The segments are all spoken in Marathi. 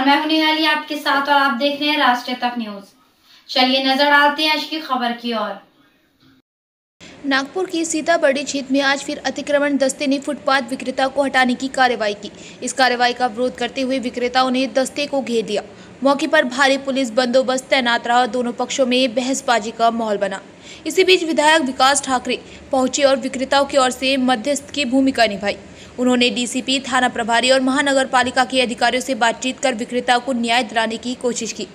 नमस्कार, मैं हूं निहाली आपके साथ और आप देख रहे हैं राष्ट्रीय तक न्यूज। चलिए नजर डालते हैं आज की खबर की ओर। नागपुर की सीताबर्डी क्षेत्र में आज फिर अतिक्रमण दस्ते ने फुटपाथ विक्रेता को हटाने की कार्रवाई की। इस कार्रवाई का विरोध करते हुए विक्रेताओं ने दस्ते को घेर लिया। मौके पर भारी पुलिस बंदोबस्त तैनात रहा। दोनों पक्षों में बहसबाजी का माहौल बना। इसी बीच विधायक विकास ठाकरे पहुंचे और विक्रेताओं की ओर से मध्यस्थ की भूमिका निभाई। उन्होंने डीसीपी, थाना प्रभारी और महानगर पालिका के अधिकारियों से बातचीत कर विक्रेताओं को न्याय दिलाने की कोशिश की।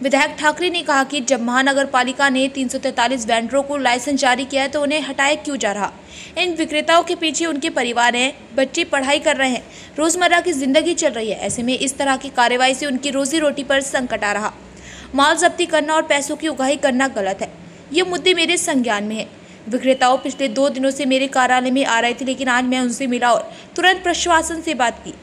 विधायक ठाकरे ने कहा कि जब महानगर पालिका ने 343 वेंडरों को लाइसेंस जारी किया है तो उन्हें हटाया क्यों जा रहा। इन विक्रेताओं के पीछे उनके परिवार हैं, बच्चे पढ़ाई कर रहे हैं, रोजमर्रा की जिंदगी चल रही है। ऐसे में इस तरह की कार्रवाई से उनकी रोजी रोटी पर संकट आ रहा। माल जब्ती करना और पैसों की उगाही करना गलत है। ये मुद्दे मेरे संज्ञान में है। विक्रेताओं पिछले 2 दिनों से मेरे कार्यालय में आ रहे थे, लेकिन आज मैं उनसे मिला और तुरंत प्रशासन से बात की।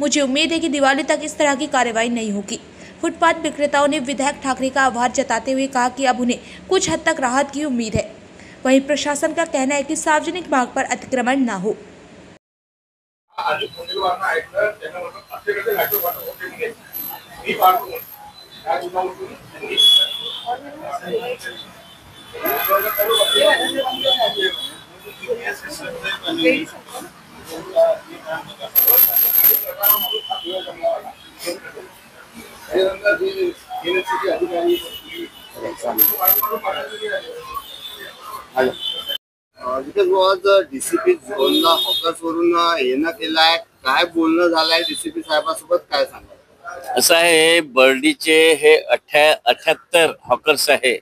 मुझे उम्मीद है कि दिवाली तक इस तरह की कार्रवाई नहीं होगी। फुटपाथ विक्रेताओं ने विधायक ठाकरे का आभार जताते हुए कहा कि अब उन्हें कुछ हद तक राहत की उम्मीद है। वहीं प्रशासन का कहना है कि सार्वजनिक मार्ग पर अतिक्रमण न हो। डीसीपी झोनला हॉकर्स वरून येणं केलाय, काय बोलणं झालंय डीसीपी साहेबांसोबत, काय सांगा? असं आहे, बर्डीचे हे 78 हॉकर्स आहे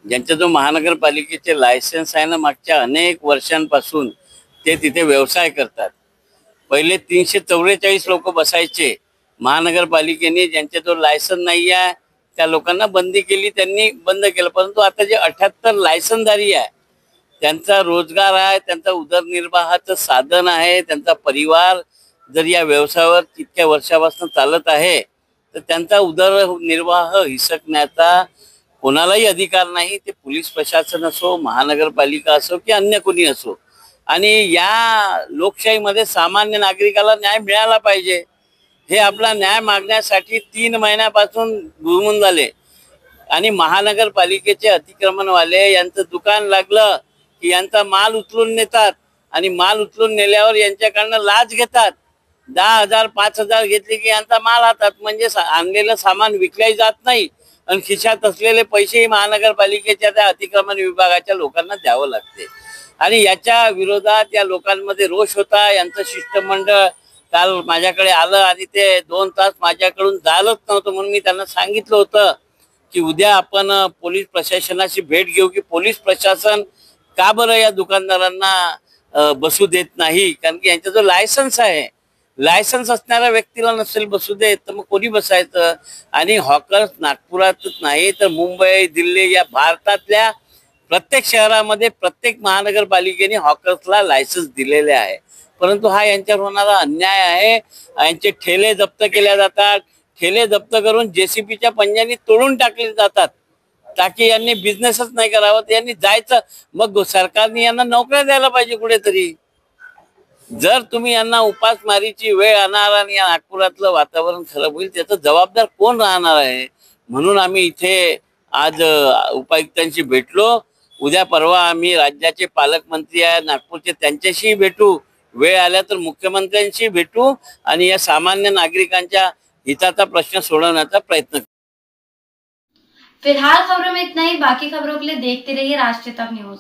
ज्यांचा जो महानगरपालिकेचे लायसन्स आहे ना, मागच्या अनेक वर्षांपासून ते तिथे व्यवसाय करतात। पहिले 344 लोक बसायचे। महानगरपालिकेने ज्यांचा जो लायसन्स नाही आहे त्या लोकांना बंदी केली, त्यांनी बंद केलं। परंतु आता जे 78 लायसन्सधारी आहे त्यांचा रोजगार आहे, त्यांचा उदरनिर्वाहाचं साधन आहे, त्यांचा परिवार जर या व्यवसायावर इतक्या वर्षापासून चालत आहे तर त्यांचा उदरनिर्वाह हिसकण्याचा कोणालाही अधिकार नाही। ते पोलीस प्रशासन असो, महानगरपालिका असो की अन्य कोणी असो। आणि या लोकशाहीमध्ये सामान्य नागरिकाला न्याय मिळाला पाहिजे। हे आपला न्याय मागण्यासाठी 3 महिन्यापासून घुमून झाले आणि महानगरपालिकेचे अतिक्रमणवाले यांचं दुकान लागलं की यांचा माल उचलून नेतात आणि माल उचलून नेल्यावर यांच्याकडनं लाच घेतात। 10,000 5,000 घेतले की यांचा माल हातात, म्हणजे आणलेलं सामान विकले जात नाही आणि खिशात असलेले पैसेही महानगरपालिकेच्या त्या अतिक्रमण विभागाच्या लोकांना द्यावं लागते। आणि याच्या विरोधात या लोकांमध्ये रोष होता। यांचं शिष्टमंडळ काल माझ्याकडे आलं आणि ते 2 तास माझ्याकडून झालंच नव्हतं, म्हणून मी त्यांना सांगितलं होतं की उद्या आपण पोलीस प्रशासनाशी भेट घेऊ की पोलीस प्रशासन का बरं या दुकानदारांना बसू देत नाही। कारण की यांचा जो लायसन्स आहे, लायसन्स असणाऱ्या व्यक्तीला नसेल बसू देत तर मग कोणी बसायचं। आणि हॉकर्स नागपुरातच नाही तर मुंबई, दिल्ली या भारतातल्या प्रत्येक शहरामध्ये प्रत्येक महानगरपालिकेने हॉकर्सला लायसन्स दिलेले आहे। परंतु हा यांच्यावर होणारा अन्याय आहे। यांचे ठेले जप्त केले जातात, ठेले जप्त करून जेसीबीच्या पंजानी तोडून टाकले जातात ताकि यांनी बिझनेसच नाही करावा। यांनी जायचं, मग सरकारने यांना नोकऱ्या द्यायला पाहिजे कुठेतरी। जर तुम्ही यांना उपासमारीची वेळ आणणार आणि या नागपुरातलं वातावरण खराब होईल, त्याचा जबाबदार कोण राहणार आहे। म्हणून आम्ही इथे आज उपायुक्तांशी भेटलो। उद्या परवा आम्ही राज्याचे पालकमंत्री आहे नागपूरचे, त्यांच्याशी भेटू। वेळ आल्या तर मुख्यमंत्र्यांशी भेटू आणि या सामान्य नागरिकांच्या हिताचा प्रश्न सोडवण्याचा प्रयत्न करू। फिलहाल खबरों में इतना ही। बाकी खबरों के लिए देखते रहिए राष्ट्रीय तक न्यूज।